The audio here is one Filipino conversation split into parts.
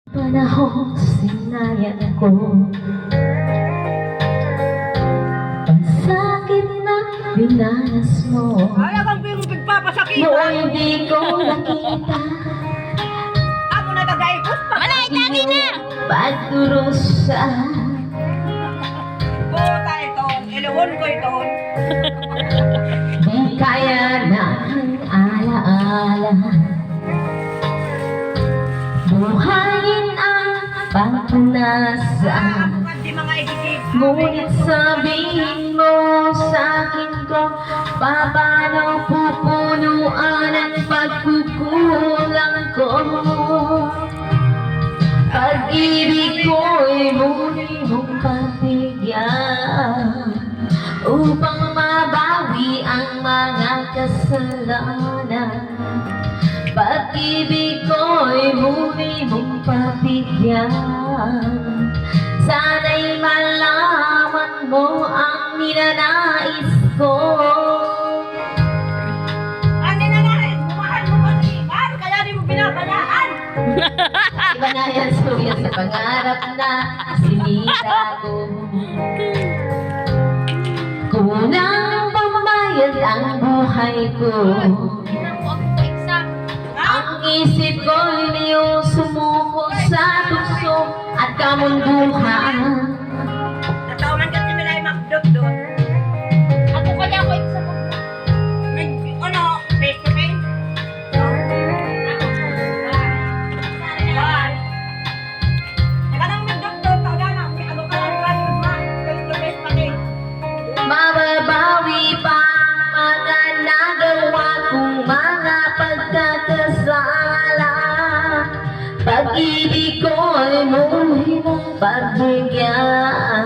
Panahon sinayang ko, pagsakit na binanas mo. Alagang ko yung pagpapasakita. Noon di ko nakita Ako na tagaykos pa. Malaitagi na! pagdurusa. Buta ito. Iluhon ko ito. Di kaya ng alaala, buhayin ang pagpunasan. Di mga idikip. Ngunit sabihin mo sa'kin ko, paano pupunuan ang pagkukulang ko? Pag-ibig ko'y muli mong pagbigyan, upang mabawi ang mga kasalanan. Pag-ibig ko'y muli mong pagbigyan, sana'y malaman mo ang ninanais ko. Ano na nais? Bumahal mo kasi. Mahal kaya di mo pinabayaan. Iba na yan suya sa pangarap na sinira ko. Kunang pambayad ang buhay ko, ang isip ko'y liyong sumuko sa tukso at kamunduhan. Natawa man kasi milay magdot doon. Ako kaya ako exam mo. Ano? Face to face? Bye. Nakanang magdot doon. Tawag na. Ano ka lang traffic ma? Face to face pa din. Mababawi pa ang mga nagawa kong mga pagkakasala. Pag-ibig ko'y muli mong pagbigyan,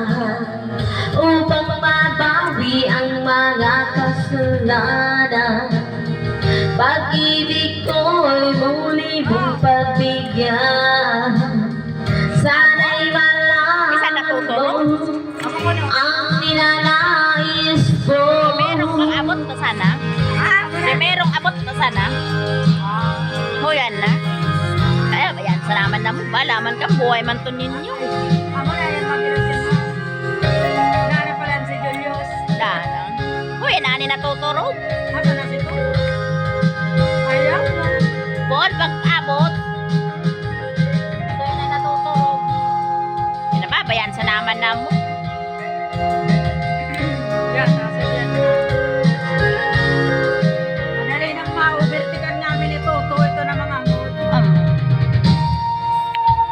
upang mabawi ang mga kasalanan. Pag-ibig ko'y muli mong pagbigyan, sana'y malaman mo Ako ko no. ang ninanais ko. Merong pang abot pa sana. May merong abot pa sana. O yan na. Kaya ba yan? Salamat na mo ba? Laman ka, buhay man to ninyo. Ako na yan mag-ilusin mo. Nana pala si Julius. Danang. Uy, nani natuturo. Asa na si to? Ayaw mo. Bon, pag-abot. So, yun na natuturo. Yan na ba? Bayan sa naman na mo.